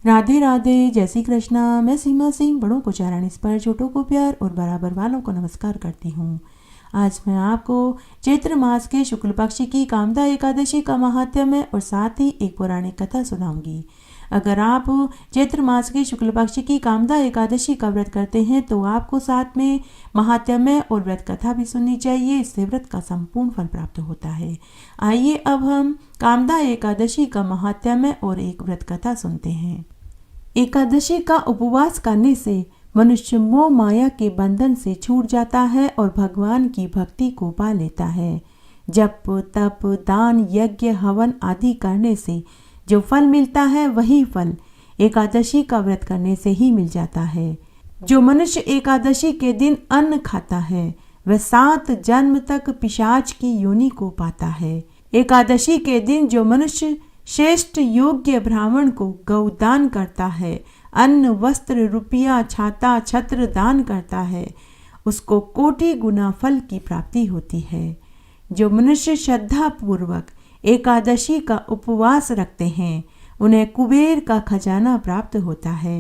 राधे राधे, जय श्री कृष्णा। मैं सीमा सिंह बड़ों को चारण स्पर्श, छोटों को प्यार और बराबर वालों को नमस्कार करती हूँ। आज मैं आपको चैत्र मास के शुक्ल पक्ष की कामदा एकादशी का महात्म्य और साथ ही एक पौराणिक कथा सुनाऊंगी। अगर आप चैत्र मास के शुक्ल पक्ष की कामदा एकादशी का व्रत करते हैं तो आपको साथ में महात्म्य और व्रत कथा भी सुननी चाहिए। इससे व्रत का संपूर्ण फल प्राप्त होता है। आइए अब हम कामदा एकादशी का महात्म्य और एक व्रत कथा सुनते हैं। एकादशी का उपवास करने से मनुष्य मोह माया के बंधन से छूट जाता है और भगवान की भक्ति को पा लेता है। जप तप दान यज्ञ हवन आदि करने से जो फल मिलता है वही फल एकादशी का व्रत करने से ही मिल जाता है। जो मनुष्य एकादशी के दिन अन्न खाता है वह 7 जन्म तक पिशाच की योनि को पाता है। एकादशी के दिन जो मनुष्य श्रेष्ठ योग्य ब्राह्मण को गौदान करता है, अन्न वस्त्र रुपया छाता छत्र दान करता है, उसको कोटि गुना फल की प्राप्ति होती है। जो मनुष्य श्रद्धा पूर्वक एकादशी का उपवास रखते हैं उन्हें कुबेर का खजाना प्राप्त होता है।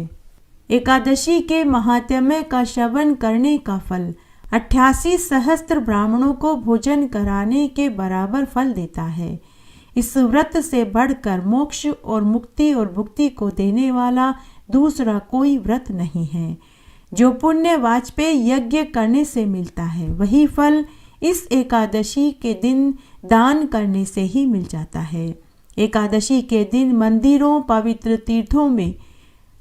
एकादशी के महात्म्य का श्रवण करने का फल 88 सहस्त्र ब्राह्मणों को भोजन कराने के बराबर फल देता है। इस व्रत से बढ़कर मोक्ष और मुक्ति और भुक्ति को देने वाला दूसरा कोई व्रत नहीं है। जो पुण्य वाजपेयी यज्ञ करने से मिलता है वही फल इस एकादशी के दिन दान करने से ही मिल जाता है। एकादशी के दिन मंदिरों पवित्र तीर्थों में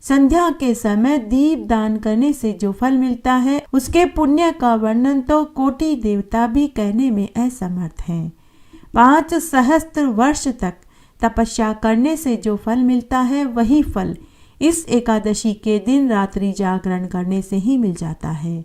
संध्या के समय दीप दान करने से जो फल मिलता है उसके पुण्य का वर्णन तो कोटि देवता भी कहने में असमर्थ हैं। 5 सहस्त्र वर्ष तक तपस्या करने से जो फल मिलता है वही फल इस एकादशी के दिन रात्रि जागरण करने से ही मिल जाता है।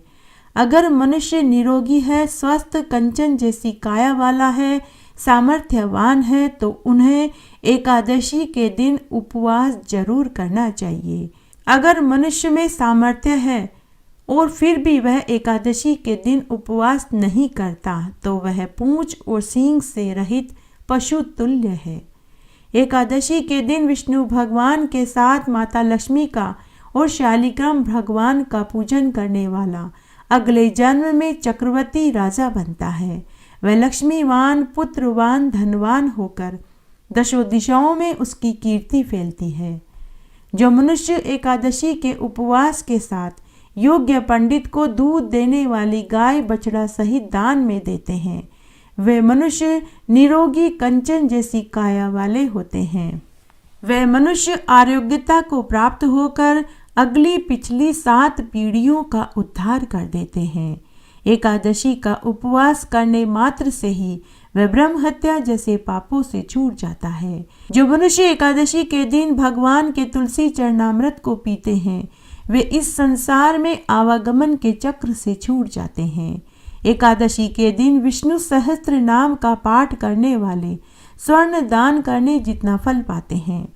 अगर मनुष्य निरोगी है, स्वस्थ कंचन जैसी काया वाला है, सामर्थ्यवान है तो उन्हें एकादशी के दिन उपवास जरूर करना चाहिए। अगर मनुष्य में सामर्थ्य है और फिर भी वह एकादशी के दिन उपवास नहीं करता तो वह पूंछ और सींग से रहित पशु तुल्य है। एकादशी के दिन विष्णु भगवान के साथ माता लक्ष्मी का और शालिग्राम भगवान का पूजन करने वाला अगले जन्म में चक्रवर्ती राजा बनता है। वह लक्ष्मीवान पुत्रवान धनवान होकर दशों दिशाओं में उसकी कीर्ति फैलती है। जो मनुष्य एकादशी के उपवास के साथ योग्य पंडित को दूध देने वाली गाय बछड़ा सहित दान में देते हैं वे मनुष्य निरोगी कंचन जैसी काया वाले होते हैं। वे मनुष्य आरोग्यता को प्राप्त होकर अगली पिछली 7 पीढ़ियों का उद्धार कर देते हैं। एकादशी का उपवास करने मात्र से ही वह ब्रह्म हत्या जैसे पापों से छूट जाता है। जो मनुष्य एकादशी के दिन भगवान के तुलसी चरणामृत को पीते हैं वे इस संसार में आवागमन के चक्र से छूट जाते हैं। एकादशी के दिन विष्णु सहस्त्र नाम का पाठ करने वाले स्वर्ण दान करने जितना फल पाते हैं।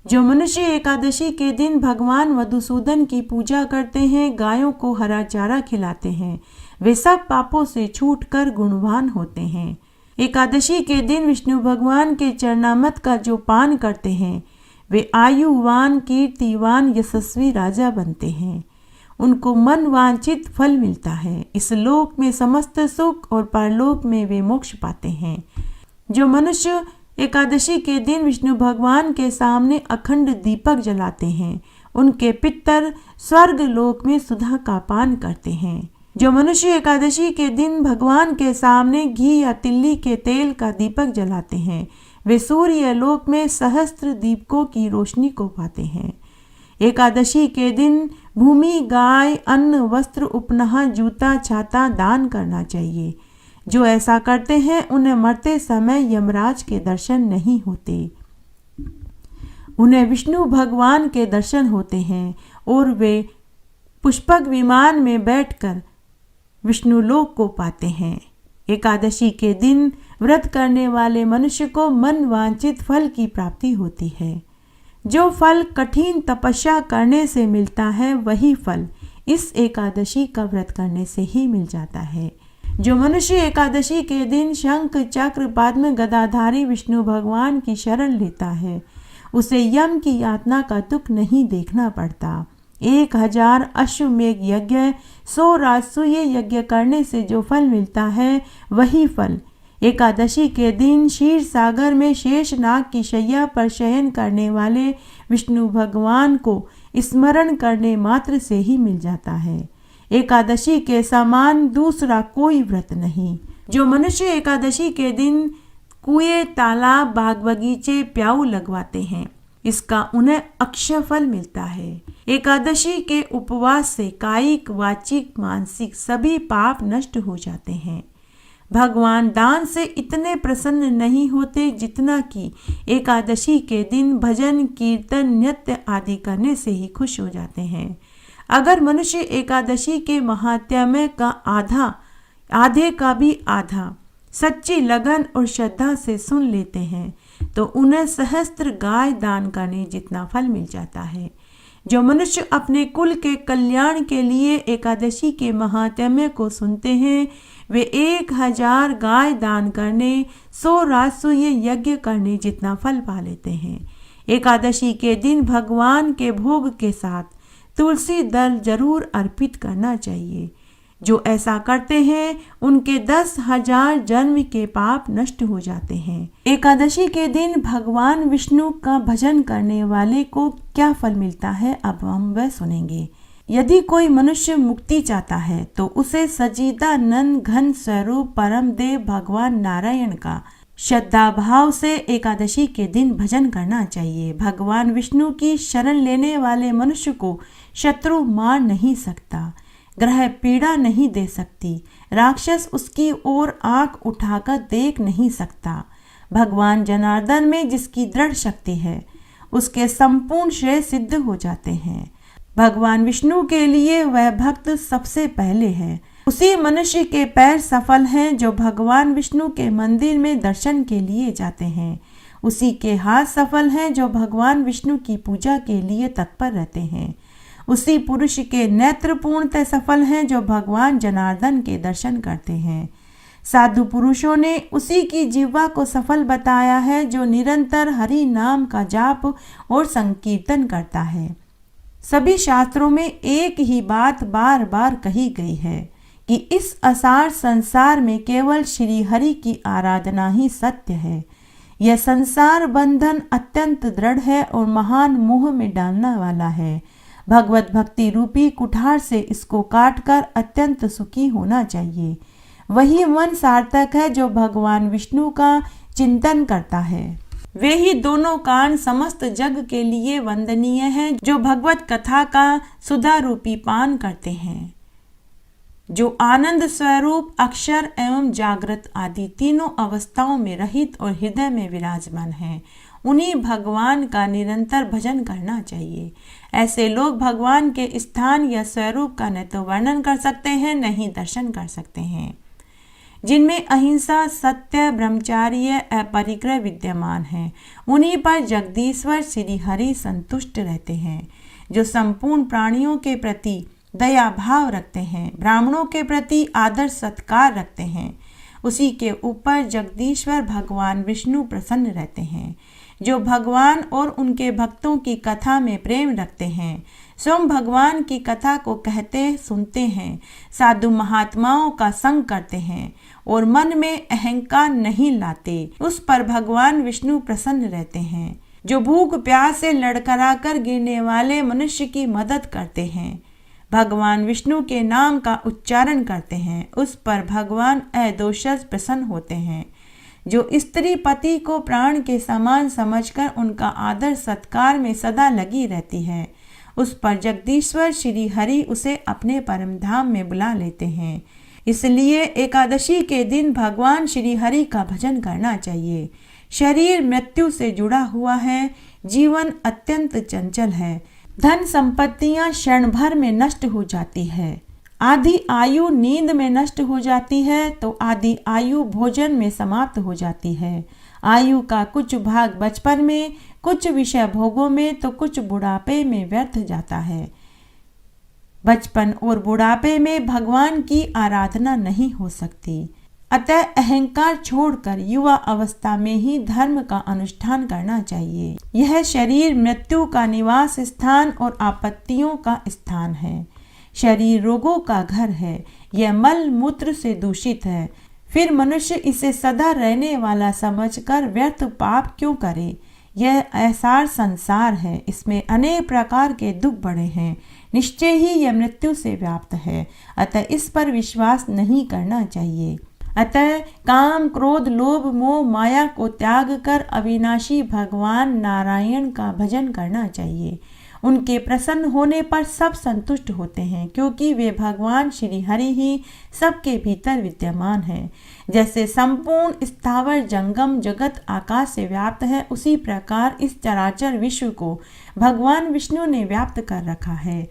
जो मनुष्य एकादशी के दिन भगवान मधुसूदन की पूजा करते हैं, गायों को हरा चारा खिलाते हैं, वे सब पापों से छूटकर गुणवान होते हैं। एकादशी के दिन विष्णु भगवान के चरणामृत का जो पान करते हैं वे आयुवान कीर्तिवान यशस्वी राजा बनते हैं। उनको मन वांछित फल मिलता है। इस लोक में समस्त सुख और परलोक में वे मोक्ष पाते हैं। जो मनुष्य एकादशी के दिन विष्णु भगवान के सामने अखंड दीपक जलाते हैं उनके पितर स्वर्ग लोक में सुधा का पान करते हैं। जो मनुष्य एकादशी के दिन भगवान के सामने घी या तिल्ली के तेल का दीपक जलाते हैं वे सूर्य लोक में सहस्त्र दीपकों की रोशनी को पाते हैं। एकादशी के दिन भूमि गाय अन्न वस्त्र उपनहा जूता छाता दान करना चाहिए। जो ऐसा करते हैं उन्हें मरते समय यमराज के दर्शन नहीं होते, उन्हें विष्णु भगवान के दर्शन होते हैं और वे पुष्पक विमान में बैठकर विष्णु लोक को पाते हैं। एकादशी के दिन व्रत करने वाले मनुष्य को मन वांछित फल की प्राप्ति होती है। जो फल कठिन तपस्या करने से मिलता है वही फल इस एकादशी का व्रत करने से ही मिल जाता है। जो मनुष्य एकादशी के दिन शंख चक्र पद्म गदाधारी विष्णु भगवान की शरण लेता है उसे यम की यातना का दुख नहीं देखना पड़ता। 1000 अश्वमेघ यज्ञ, 100 राजसूय यज्ञ करने से जो फल मिलता है वही फल एकादशी के दिन क्षीर सागर में शेषनाग की शैया पर शयन करने वाले विष्णु भगवान को स्मरण करने मात्र से ही मिल जाता है। एकादशी के समान दूसरा कोई व्रत नहीं। जो मनुष्य एकादशी के दिन कुएं, तालाब, बाग बगीचे, प्याऊ लगवाते हैं, इसका उन्हें अक्षय फल मिलता है। एकादशी के उपवास से कायिक, वाचिक, मानसिक सभी पाप नष्ट हो जाते हैं। भगवान दान से इतने प्रसन्न नहीं होते जितना कि एकादशी के दिन भजन, कीर्तन, नृत्य आदि करने से ही खुश हो जाते हैं। अगर मनुष्य एकादशी के महात्म्य का आधे का भी आधा सच्ची लगन और श्रद्धा से सुन लेते हैं तो उन्हें सहस्त्र गाय दान करने जितना फल मिल जाता है। जो मनुष्य अपने कुल के कल्याण के लिए एकादशी के महात्म्य को सुनते हैं वे 1000 गाय दान करने, 100 राजसूय यज्ञ करने जितना फल पा लेते हैं। एकादशी के दिन भगवान के भोग के साथ तुलसी दल जरूर अर्पित करना चाहिए। जो ऐसा करते हैं उनके 10,000 जन्म के पाप नष्ट हो जाते हैं। एकादशी के दिन भगवान विष्णु का भजन करने वाले को क्या फल मिलता है, अब हम वह सुनेंगे। यदि कोई मनुष्य मुक्ति चाहता है तो उसे सच्चिदानंद घन स्वरूप परम देव भगवान नारायण का श्रद्धा भाव से एकादशी के दिन भजन करना चाहिए। भगवान विष्णु की शरण लेने वाले मनुष्य को शत्रु मार नहीं सकता, ग्रह पीड़ा नहीं दे सकती, राक्षस उसकी ओर आंख उठाकर देख नहीं सकता। भगवान जनार्दन में जिसकी दृढ़ शक्ति है उसके संपूर्ण श्रेय सिद्ध हो जाते हैं। भगवान विष्णु के लिए वह भक्त सबसे पहले है। उसी मनुष्य के पैर सफल हैं जो भगवान विष्णु के मंदिर में दर्शन के लिए जाते हैं। उसी के हाथ सफल हैं जो भगवान विष्णु की पूजा के लिए तत्पर रहते हैं। उसी पुरुष के नेत्र पूर्णतः सफल हैं जो भगवान जनार्दन के दर्शन करते हैं। साधु पुरुषों ने उसी की जिह्वा को सफल बताया है जो निरंतर हरि नाम का जाप और संकीर्तन करता है। सभी शास्त्रों में एक ही बात बार बार कही गई है कि इस असार संसार में केवल श्री हरि की आराधना ही सत्य है। यह संसार बंधन अत्यंत दृढ़ है और महान मोह में डालने वाला है। भगवत भक्ति रूपी कुठार से इसको काटकर अत्यंत सुखी होना चाहिए। वही मन सार्थक है जो भगवान विष्णु का चिंतन करता है। वे ही दोनों कान समस्त जग के लिए वंदनीय हैं जो भगवत कथा का सुधा रूपी पान करते हैं, जो आनंद स्वरूप अक्षर एवं जागृत आदि तीनों अवस्थाओं में रहित और हृदय में विराजमान हैं। उन्हीं भगवान का निरंतर भजन करना चाहिए। ऐसे लोग भगवान के स्थान या स्वरूप का न तो वर्णन कर सकते हैं न ही दर्शन कर सकते हैं। जिनमें अहिंसा, सत्य, ब्रह्मचार्य, अपरिग्रह विद्यमान है उन्हीं पर जगदीश्वर श्री हरि संतुष्ट रहते हैं। जो संपूर्ण प्राणियों के प्रति दया भाव रखते हैं, ब्राह्मणों के प्रति आदर सत्कार रखते हैं, उसी के ऊपर जगदीश्वर भगवान विष्णु प्रसन्न रहते हैं। जो भगवान और उनके भक्तों की कथा में प्रेम रखते हैं, स्वयं भगवान की कथा को कहते सुनते हैं, साधु महात्माओं का संग करते हैं और मन में अहंकार नहीं लाते, उस पर भगवान विष्णु प्रसन्न रहते हैं। जो भूख प्यास से लड़खड़ाकर गिरने वाले मनुष्य की मदद करते हैं, भगवान विष्णु के नाम का उच्चारण करते हैं, उस पर भगवान अदोषज प्रसन्न होते हैं। जो स्त्री पति को प्राण के समान समझकर उनका आदर सत्कार में सदा लगी रहती है, उस पर जगदीश्वर श्री हरि उसे अपने परम धाम में बुला लेते हैं। इसलिए एकादशी के दिन भगवान श्री हरि का भजन करना चाहिए। शरीर मृत्यु से जुड़ा हुआ है, जीवन अत्यंत चंचल है, धन संपत्तियां क्षण भर में नष्ट हो जाती है, आधी आयु नींद में नष्ट हो जाती है तो आधी आयु भोजन में समाप्त हो जाती है। आयु का कुछ भाग बचपन में, कुछ विषय भोगों में तो कुछ बुढ़ापे में व्यर्थ जाता है। बचपन और बुढ़ापे में भगवान की आराधना नहीं हो सकती। अतः अहंकार छोड़कर युवा अवस्था में ही धर्म का अनुष्ठान करना चाहिए। यह शरीर मृत्यु का निवास स्थान और आपत्तियों का स्थान है। शरीर रोगों का घर है। यह मल मूत्र से दूषित है। फिर मनुष्य इसे सदा रहने वाला समझकर व्यर्थ पाप क्यों करे। यह असार संसार है। इसमें अनेक प्रकार के दुख बड़े हैं। निश्चय ही यह मृत्यु से व्याप्त है। अतः इस पर विश्वास नहीं करना चाहिए। अतः काम, क्रोध, लोभ, मोह, माया को त्याग कर अविनाशी भगवान नारायण का भजन करना चाहिए। उनके प्रसन्न होने पर सब संतुष्ट होते हैं, क्योंकि वे भगवान श्री हरि ही सबके भीतर विद्यमान हैं। जैसे संपूर्ण स्थावर जंगम जगत आकाश से व्याप्त है, उसी प्रकार इस चराचर विश्व को भगवान विष्णु ने व्याप्त कर रखा है।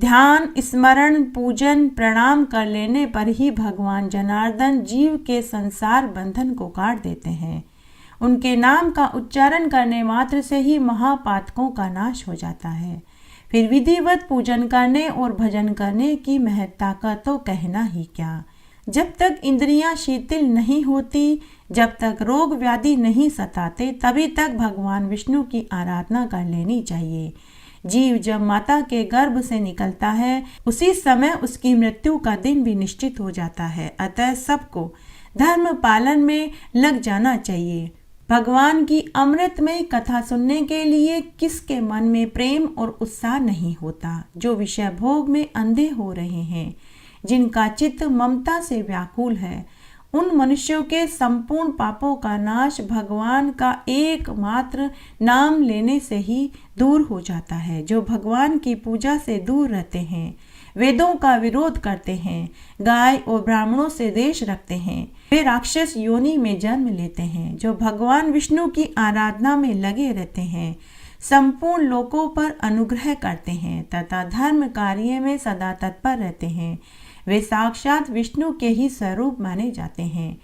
ध्यान, स्मरण, पूजन, प्रणाम कर लेने पर ही भगवान जनार्दन जीव के संसार बंधन को काट देते हैं। उनके नाम का उच्चारण करने मात्र से ही महापातकों का नाश हो जाता है। फिर विधिवत पूजन करने और भजन करने की महत्ता का तो कहना ही क्या। जब तक इंद्रियां शिथिल नहीं होती, जब तक रोग व्याधि नहीं सताते, तभी तक भगवान विष्णु की आराधना कर लेनी चाहिए। जीव जब माता के गर्भ से निकलता है, उसी समय उसकी मृत्यु का दिन भी निश्चित हो जाता है। अतः सबको धर्म पालन में लग जाना चाहिए। भगवान की अमृतमय कथा सुनने के लिए किसके मन में प्रेम और उत्साह नहीं होता। जो विषय भोग में अंधे हो रहे हैं, जिनका चित्त ममता से व्याकुल है, उन मनुष्यों के संपूर्ण पापों का नाश भगवान का एकमात्र नाम लेने से ही दूर हो जाता है। जो भगवान की पूजा से दूर रहते हैं, वेदों का विरोध करते हैं, गाय और ब्राह्मणों से द्वेष रखते हैं, वे राक्षस योनि में जन्म लेते हैं। जो भगवान विष्णु की आराधना में लगे रहते हैं, संपूर्ण लोकों पर अनुग्रह करते हैं तथा धर्म कार्य में सदा तत्पर रहते हैं, वे साक्षात विष्णु के ही स्वरूप माने जाते हैं।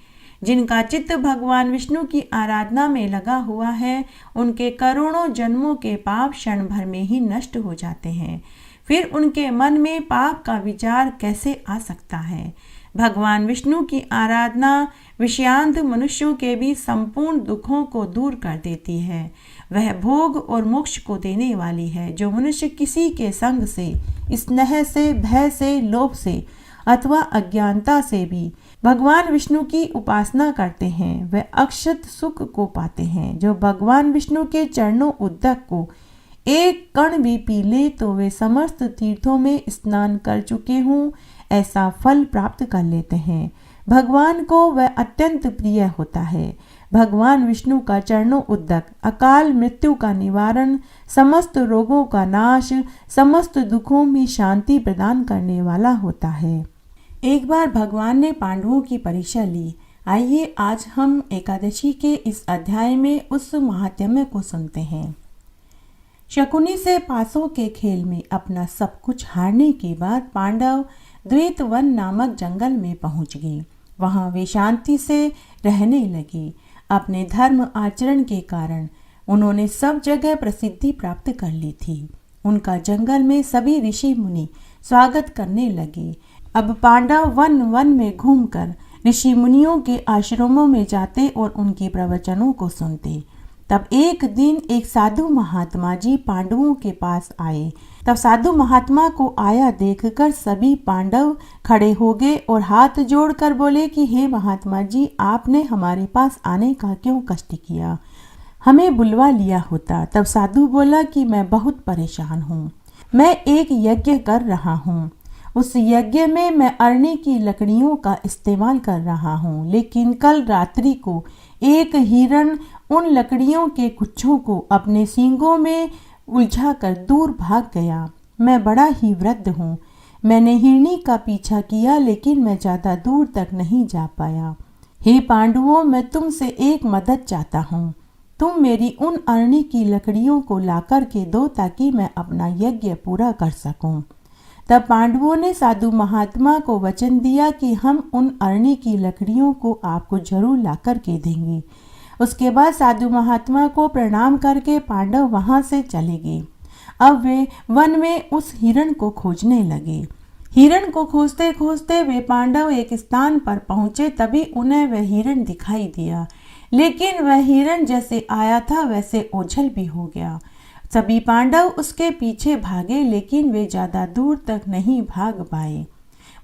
जिनका चित्त भगवान विष्णु की आराधना में लगा हुआ है, उनके करोड़ों जन्मों के पाप क्षण भर में ही नष्ट हो जाते हैं। फिर उनके मन में पाप का विचार कैसे आ सकता है। भगवान विष्णु की आराधना विषयांत मनुष्यों के भी संपूर्ण दुखों को दूर कर देती है। वह भोग और मोक्ष को देने वाली है। जो मनुष्य किसी के संग से, स्नेह से, भय से, लोभ से अथवा अज्ञानता से भी भगवान विष्णु की उपासना करते हैं, वह अक्षत सुख को पाते हैं। जो भगवान विष्णु के चरणों उद्दक को एक कण भी पी ले, तो वे समस्त तीर्थों में स्नान कर चुके हों ऐसा फल प्राप्त कर लेते हैं। भगवान को वह अत्यंत प्रिय होता है। भगवान विष्णु का चरणों उद्दक अकाल मृत्यु का निवारण, समस्त रोगों का नाश, समस्त दुखों में शांति प्रदान करने वाला होता है। एक बार भगवान ने पांडवों की परीक्षा ली। आइए आज हम एकादशी के इस अध्याय में उस महात्म्य को सुनते हैं। शकुनी से पासों के खेल में अपना सब कुछ हारने के बाद पांडव द्वैतवन नामक जंगल में पहुंच गए। वहां वे शांति से रहने लगे। अपने धर्म आचरण के कारण उन्होंने सब जगह प्रसिद्धि प्राप्त कर ली थी। उनका जंगल में सभी ऋषि मुनि स्वागत करने लगे। अब पांडव वन वन में घूमकर ऋषि मुनियों के आश्रमों में जाते और उनके प्रवचनों को सुनते। तब एक दिन एक साधु महात्मा जी पांडवों के पास आए। तब साधु महात्मा को आया देखकर सभी पांडव खड़े हो गए और हाथ जोड़कर बोले कि हे महात्मा जी, आपने हमारे पास आने का क्यों कष्ट किया, हमें बुलवा लिया होता। तब साधु बोला कि मैं बहुत परेशान हूँ। मैं एक यज्ञ कर रहा हूँ। उस यज्ञ में मैं अरणी की लकड़ियों का इस्तेमाल कर रहा हूँ, लेकिन कल रात्रि को एक हिरण उन लकड़ियों के गुच्छों को अपने सींगों में उलझाकर दूर भाग गया। मैं बड़ा ही वृद्ध हूँ। मैंने हिरनी का पीछा किया, लेकिन मैं ज़्यादा दूर तक नहीं जा पाया। हे पांडवों, मैं तुमसे एक मदद चाहता हूँ। तुम मेरी उन अरणी की लकड़ियों को ला कर के दो, ताकि मैं अपना यज्ञ पूरा कर सकूं। तब पांडवों ने साधु महात्मा को वचन दिया कि हम उन अरणी की लकड़ियों को आपको जरूर ला कर के देंगे। उसके बाद साधु महात्मा को प्रणाम करके पांडव वहां से चले गए। अब वे वन में उस हिरण को खोजने लगे। हिरण को खोजते खोजते वे पांडव एक स्थान पर पहुंचे। तभी उन्हें वह हिरण दिखाई दिया, लेकिन वह हिरण जैसे आया था वैसे ओझल भी हो गया। सभी पांडव उसके पीछे भागे, लेकिन वे ज्यादा दूर तक नहीं भाग पाए।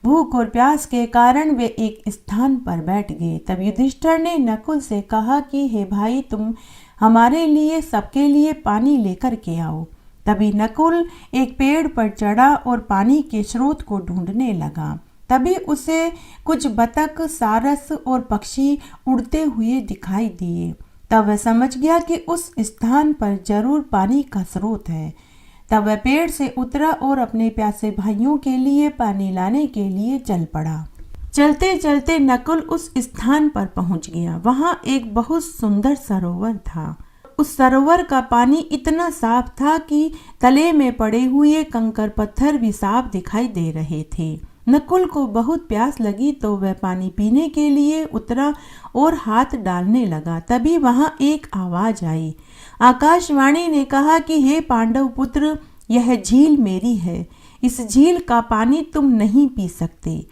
भूख और प्यास के कारण वे एक स्थान पर बैठ गए। तब युधिष्ठिर ने नकुल से कहा कि हे भाई, तुम हमारे लिए सबके लिए पानी लेकर के आओ। तभी नकुल एक पेड़ पर चढ़ा और पानी के स्रोत को ढूंढने लगा। तभी उसे कुछ बतख, सारस और पक्षी उड़ते हुए दिखाई दिए। तब वह समझ गया कि उस स्थान पर जरूर पानी का स्रोत है। तब वह पेड़ से उतरा और अपने प्यासे भाइयों के लिए पानी लाने के लिए चल पड़ा। चलते चलते नकुल उस स्थान पर पहुंच गया। वहां एक बहुत सुंदर सरोवर था। उस सरोवर का पानी इतना साफ था कि तले में पड़े हुए कंकर पत्थर भी साफ दिखाई दे रहे थे। नकुल को बहुत प्यास लगी तो वह पानी पीने के लिए उतरा और हाथ डालने लगा। तभी वहां एक आवाज आई। आकाशवाणी ने कहा कि हे पांडव पुत्र, यह झील मेरी है। इस झील का पानी तुम नहीं पी सकते।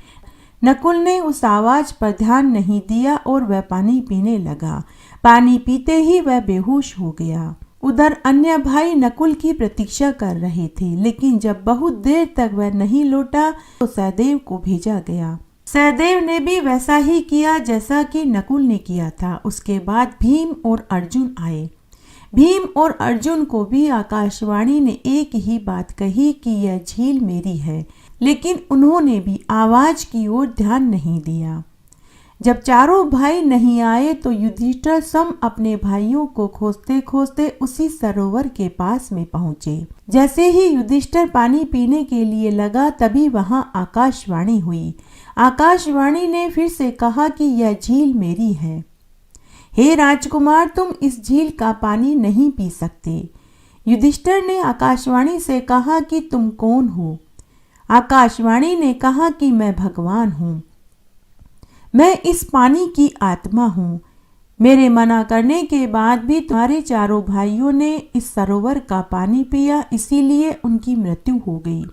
नकुल ने उस आवाज पर ध्यान नहीं दिया और वह पानी पीने लगा। पानी पीते ही वह बेहोश हो गया। उधर अन्य भाई नकुल की प्रतीक्षा कर रहे थे, लेकिन जब बहुत देर तक वह नहीं लौटा तो सहदेव को भेजा गया। सहदेव ने भी वैसा ही किया जैसा कि नकुल ने किया था। उसके बाद भीम और अर्जुन आए। भीम और अर्जुन को भी आकाशवाणी ने एक ही बात कही कि यह झील मेरी है, लेकिन उन्होंने भी आवाज की ओर ध्यान नहीं दिया। जब चारों भाई नहीं आए तो युधिष्ठिर स्वयं अपने भाइयों को खोजते खोजते उसी सरोवर के पास में पहुंचे। जैसे ही युधिष्ठिर पानी पीने के लिए लगा, तभी वहां आकाशवाणी हुई। आकाशवाणी ने फिर से कहा कि यह झील मेरी है। हे राजकुमार, तुम इस झील का पानी नहीं पी सकते। युधिष्ठिर ने आकाशवाणी से कहा कि तुम कौन हो? आकाशवाणी ने कहा कि मैं भगवान हूँ। मैं इस पानी की आत्मा हूँ। मेरे मना करने के बाद भी तुम्हारे चारों भाइयों ने इस सरोवर का पानी पिया, इसीलिए उनकी मृत्यु हो गई।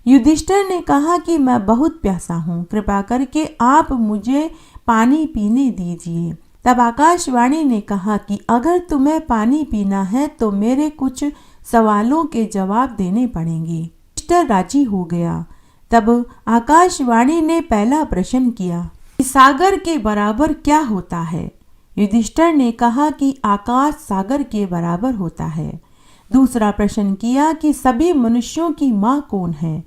युधिष्ठिर ने कहा कि मैं बहुत प्यासा हूँ, कृपा करके आप मुझे पानी पीने दीजिए। तब आकाशवाणी ने कहा कि अगर तुम्हें पानी पीना है तो मेरे कुछ सवालों के जवाब देने पड़ेंगे। युधिष्ठिर राजी हो गया। तब आकाशवाणी ने पहला प्रश्न किया, सागर के बराबर क्या होता है? युधिष्ठिर ने कहा कि आकाश सागर के बराबर होता है। दूसरा प्रश्न किया कि सभी मनुष्यों की माँ कौन है?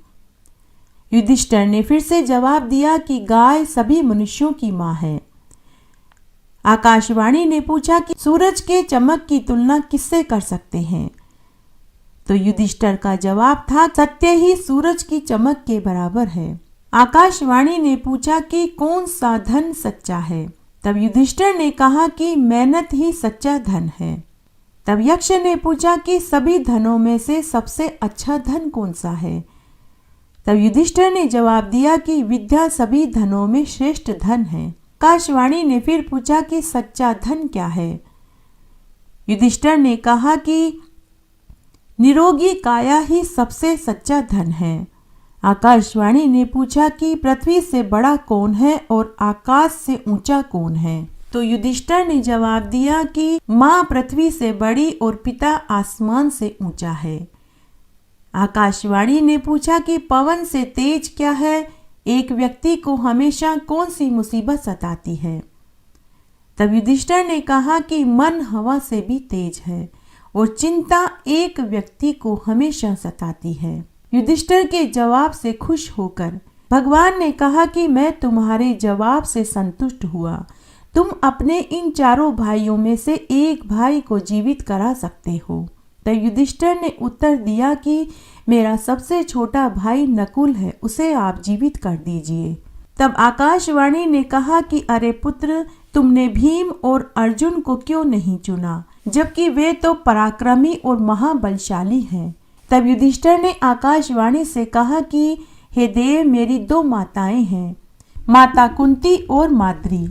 युधिष्ठिर ने फिर से जवाब दिया कि गाय सभी मनुष्यों की माँ है। आकाशवाणी ने पूछा कि सूरज के चमक की तुलना किससे कर सकते हैं? तो युधिष्ठिर का जवाब था, सत्य ही सूरज की चमक के बराबर है। आकाशवाणी ने पूछा कि कौन सा धन सच्चा है? तब युधिष्ठिर ने कहा कि मेहनत ही सच्चा धन है। तब यक्ष ने पूछा कि सभी धनों में से सबसे अच्छा धन कौन सा है? तब युधिष्ठिर ने जवाब दिया कि विद्या सभी धनों में श्रेष्ठ धन है। आकाशवाणी ने फिर पूछा कि सच्चा धन क्या है? युधिष्ठिर ने कहा कि निरोगी काया ही सबसे सच्चा धन है। आकाशवाणी ने पूछा कि पृथ्वी से बड़ा कौन है और आकाश से ऊंचा कौन है? तो युधिष्ठिर ने जवाब दिया कि माँ पृथ्वी से बड़ी और पिता आसमान से ऊंचा है। आकाशवाणी ने पूछा कि पवन से तेज क्या है? एक व्यक्ति को हमेशा कौन सी मुसीबत सताती है? तब युधिष्ठिर ने कहा कि मन हवा से भी तेज है और चिंता एक व्यक्ति को हमेशा सताती है। युधिष्ठिर के जवाब से खुश होकर भगवान ने कहा कि मैं तुम्हारे जवाब से संतुष्ट हुआ। तुम अपने इन चारों भाइयों में से एक भाई को जीवित करा सकते हो। तब युधिष्ठिर ने उत्तर दिया कि मेरा सबसे छोटा भाई नकुल है, उसे आप जीवित कर दीजिए। तब आकाशवाणी ने कहा कि अरे पुत्र, तुमने भीम और अर्जुन को क्यों नहीं चुना, जबकि वे तो पराक्रमी और महाबलशाली हैं। तब युधिष्ठिर ने आकाशवाणी से कहा कि हे देव, मेरी दो माताएं हैं, माता कुंती और माद्री।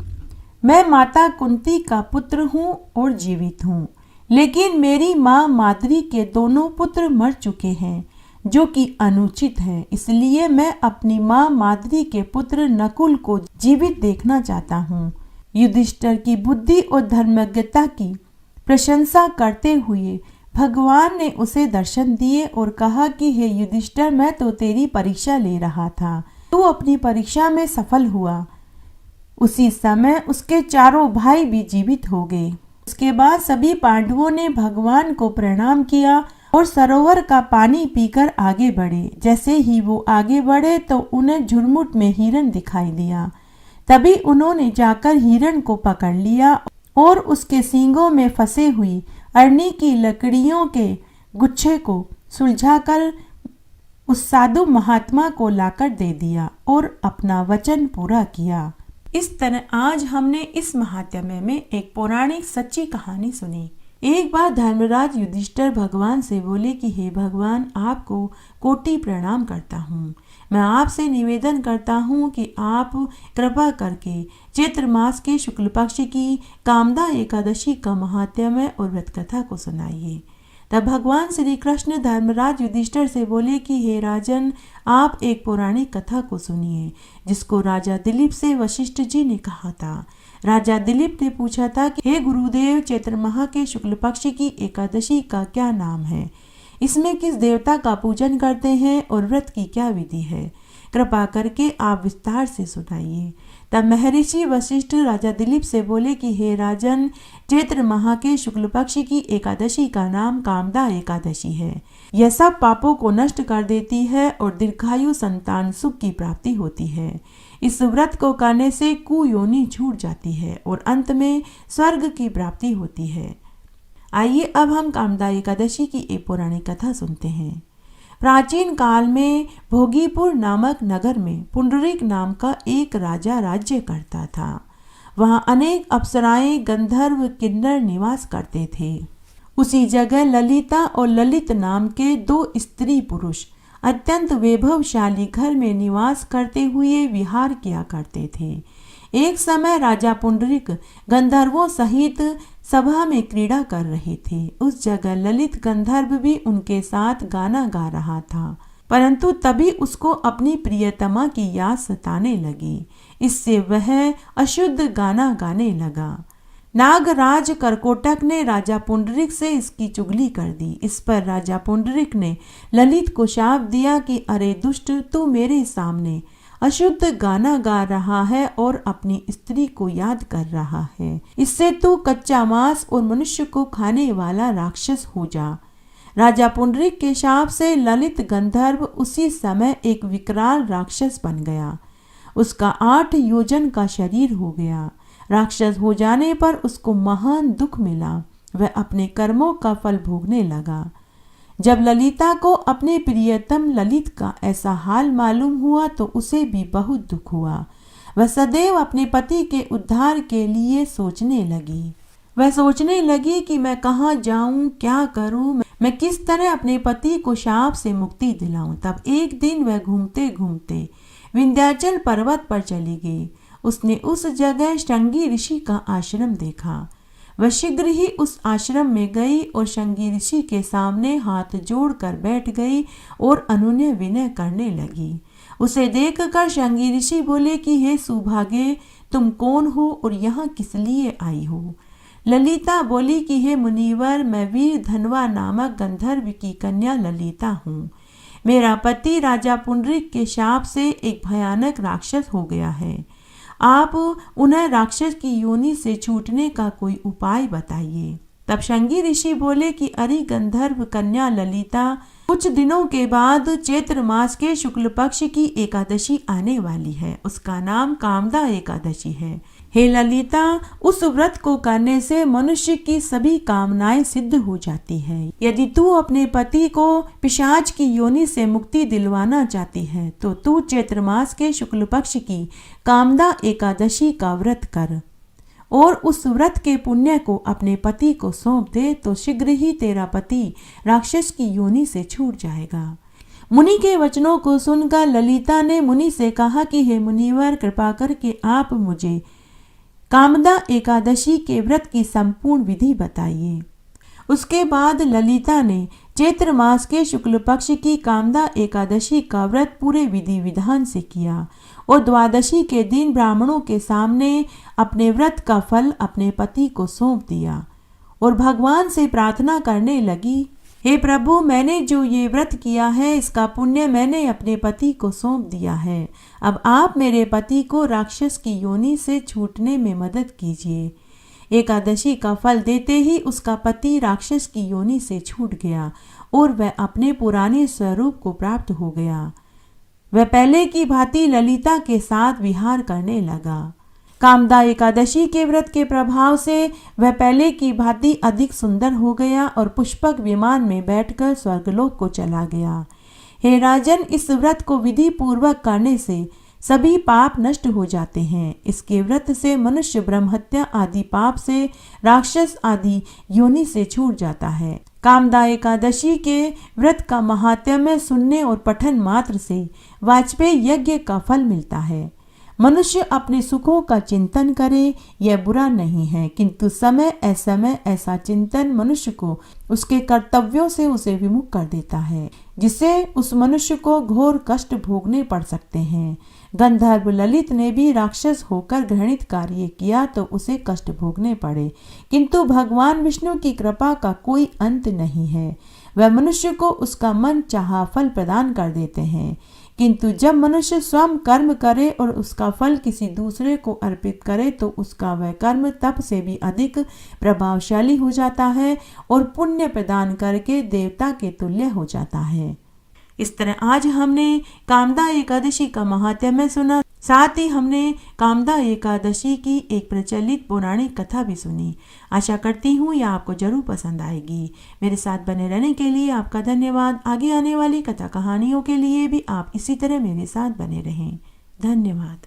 मैं माता कुंती का पुत्र हूँ और जीवित हूँ, लेकिन मेरी माँ माद्री के दोनों पुत्र मर चुके हैं। जो कि अनुचित है। इसलिए मैं अपनी माँ माद्री के पुत्र नकुल को जीवित देखना चाहता हूँ। युधिष्ठिर की बुद्धि और धर्मज्ञता की प्रशंसा करते हुए भगवान ने उसे दर्शन दिए और कहा कि हे युधिष्ठिर, मैं तो तेरी परीक्षा ले रहा था, तू अपनी परीक्षा में सफल हुआ। उसी समय उसके चारों भाई भी जीवित हो गए। उसके बाद सभी पांडवों ने भगवान को प्रणाम किया और सरोवर का पानी पीकर आगे बढ़े। जैसे ही वो आगे बढ़े तो उन्हें झुरमुट में हिरण दिखाई दिया। तभी उन्होंने जाकर हिरण को पकड़ लिया और उसके सींगों में फंसे हुई अरनी की लकड़ियों के गुच्छे को सुलझाकर उस साधु महात्मा को लाकर दे दिया और अपना वचन पूरा किया। इस तरह आज हमने इस महात्म्य में एक पौराणिक सच्ची कहानी सुनी। एक बार धर्मराज युधिष्ठिर भगवान से बोले कि हे भगवान, आपको कोटि प्रणाम करता हूँ। मैं आपसे निवेदन करता हूँ कि आप कृपा करके चैत्र मास के शुक्ल पक्ष की कामदा एकादशी का महात्म्य और व्रत कथा को सुनाइए। तब भगवान श्री कृष्ण धर्मराज युधिष्ठिर से बोले कि हे राजन, आप एक पौराणिक कथा को सुनिए जिसको राजा दिलीप से वशिष्ठ जी ने कहा था। राजा दिलीप ने पूछा था कि हे गुरुदेव, चैत्र माह के शुक्ल पक्ष की एकादशी का क्या नाम है, इसमें किस देवता का पूजन करते हैं और व्रत की क्या विधि है, कृपा करके आप विस्तार से सुनाइए। तब महर्षि वशिष्ठ राजा दिलीप से बोले कि हे राजन, चैत्र माह के शुक्ल पक्ष की एकादशी का नाम कामदा एकादशी है। यह सब पापों को नष्ट कर देती है और दीर्घायु संतान सुख की प्राप्ति होती है। इस व्रत को करने से कुयोनि छूट जाती है और अंत में स्वर्ग की प्राप्ति होती है। आइए अब हम कामदा एकादशी की एक पौराणिक कथा सुनते हैं। प्राचीन काल में भोगीपुर नामक नगर में पुंडरीक नाम का एक राजा राज्य करता था। वहाँ अनेक अप्सराएं, गंधर्व, किन्नर निवास करते थे। उसी जगह ललिता और ललित नाम के दो स्त्री पुरुष अत्यंत वैभवशाली घर में निवास करते हुए विहार किया करते थे। एक समय राजा पुंडरीक गंधर्वों सहित सभा में क्रीड़ा कर रहे थे। उस जगह ललित गंधर्व भी उनके साथ गाना गा रहा था, परंतु तभी उसको अपनी प्रियतमा की याद सताने लगी। इससे वह अशुद्ध गाना गाने लगा। नागराज करकोटक ने राजा पुंडरीक से इसकी चुगली कर दी। इस पर राजा पुंडरीक ने ललित को शाप दिया कि अरे दुष्ट, तू मेरे सामने अशुद्ध गाना गा रहा है और अपनी स्त्री को याद कर रहा है। इससे तू कच्चा मांस और मनुष्य को खाने वाला राक्षस हो जा। राजा पुंडरीक के शाप से ललित गंधर्व उसी समय एक विकराल राक्षस बन गया। उसका 8 योजन का शरीर हो गया। राक्षस हो जाने पर उसको महान दुख मिला। वह अपने कर्मों का फल भोगने लगा। जब ललिता को अपने प्रियतम ललित का ऐसा हाल मालूम हुआ तो उसे भी बहुत दुख हुआ। वह सदैव अपने पति के उद्धार के लिए सोचने लगी। वह सोचने लगी कि मैं कहाँ जाऊं, क्या करूं, मैं किस तरह अपने पति को शाप से मुक्ति दिलाऊं। तब एक दिन वह घूमते घूमते विंध्याचल पर्वत पर चली गई। उसने उस जगह शृंगी ऋषि का आश्रम देखा। वह शीघ्र ही उस आश्रम में गई और शृंगी ऋषि के सामने हाथ जोड़कर बैठ गई और अनुनय विनय करने लगी। उसे देखकर शृंगी ऋषि बोले कि हे सुभागे, तुम कौन हो और यहाँ किस लिए आई हो? ललिता बोली कि हे मुनिवर, मैं वीर धनवा नामक गंधर्व की कन्या ललिता हूँ। मेरा पति राजा पुंडरीक के शाप से एक भयानक राक्षस हो गया है। आप उन्हें राक्षस की योनि से छूटने का कोई उपाय बताइए। तब शृंगी ऋषि बोले कि अरे गंधर्व कन्या ललिता, कुछ दिनों के बाद चैत्र मास के शुक्ल पक्ष की एकादशी आने वाली है। उसका नाम कामदा एकादशी है। हे ललिता, उस व्रत को करने से मनुष्य की सभी कामनाएं सिद्ध हो जाती है। यदि तू अपने पति को पिशाच की योनि से मुक्ति दिलवाना चाहती है तो तू चैत्र मास के शुक्ल पक्ष की कामदा एकादशी का व्रत कर और उस व्रत के पुण्य को अपने पति को सौंप दे तो शीघ्र ही तेरा पति राक्षस की योनि से छूट जाएगा। मुनि के वचनों को सुनकर ललिता ने मुनि से कहा कि हे मुनिवर, कृपा करके आप मुझे कामदा एकादशी के व्रत की संपूर्ण विधि बताइए। उसके बाद ललिता ने चैत्र मास के शुक्ल पक्ष की कामदा एकादशी का व्रत पूरे विधि विधान से किया और द्वादशी के दिन ब्राह्मणों के सामने अपने व्रत का फल अपने पति को सौंप दिया और भगवान से प्रार्थना करने लगी, हे प्रभु, मैंने जो ये व्रत किया है इसका पुण्य मैंने अपने पति को सौंप दिया है। अब आप मेरे पति को राक्षस की योनि से छूटने में मदद कीजिए। एकादशी का फल देते ही उसका पति राक्षस की योनि से छूट गया और वह अपने पुराने स्वरूप को प्राप्त हो गया। वह पहले की भांति ललिता के साथ विहार करने लगा। कामदा एकादशी के व्रत के प्रभाव से वह पहले की भांति अधिक सुंदर हो गया और पुष्पक विमान में बैठकर स्वर्गलोक को चला गया। हे राजन, इस व्रत को विधि पूर्वक करने से सभी पाप नष्ट हो जाते हैं। इसके व्रत से मनुष्य ब्रह्महत्या आदि पाप से, राक्षस आदि योनि से छूट जाता है। कामदा एकादशी के व्रत का महात्म्य सुनने और पठन मात्र से वाजपेयी यज्ञ का फल मिलता है। मनुष्य अपने सुखों का चिंतन करे यह बुरा नहीं है, किंतु समय असमय ऐसा चिंतन मनुष्य को उसके कर्तव्यों से उसे विमुख कर देता है, जिससे उस मनुष्य को घोर कष्ट भोगने पड़ सकते हैं। गंधर्व ललित ने भी राक्षस होकर घृणित कार्य किया तो उसे कष्ट भोगने पड़े, किंतु भगवान विष्णु की कृपा का कोई अंत नहीं है। वह मनुष्य को उसका मन चाहा फल प्रदान कर देते हैं, किंतु जब मनुष्य स्वयं कर्म करे और उसका फल किसी दूसरे को अर्पित करे तो उसका वह कर्म तप से भी अधिक प्रभावशाली हो जाता है और पुण्य प्रदान करके देवता के तुल्य हो जाता है। इस तरह आज हमने कामदा एकादशी का महात्म्य सुना, साथ ही हमने कामदा एकादशी की एक प्रचलित पौराणिक कथा भी सुनी। आशा करती हूँ यह आपको जरूर पसंद आएगी। मेरे साथ बने रहने के लिए आपका धन्यवाद। आगे आने वाली कथा कहानियों के लिए भी आप इसी तरह मेरे साथ बने रहें। धन्यवाद।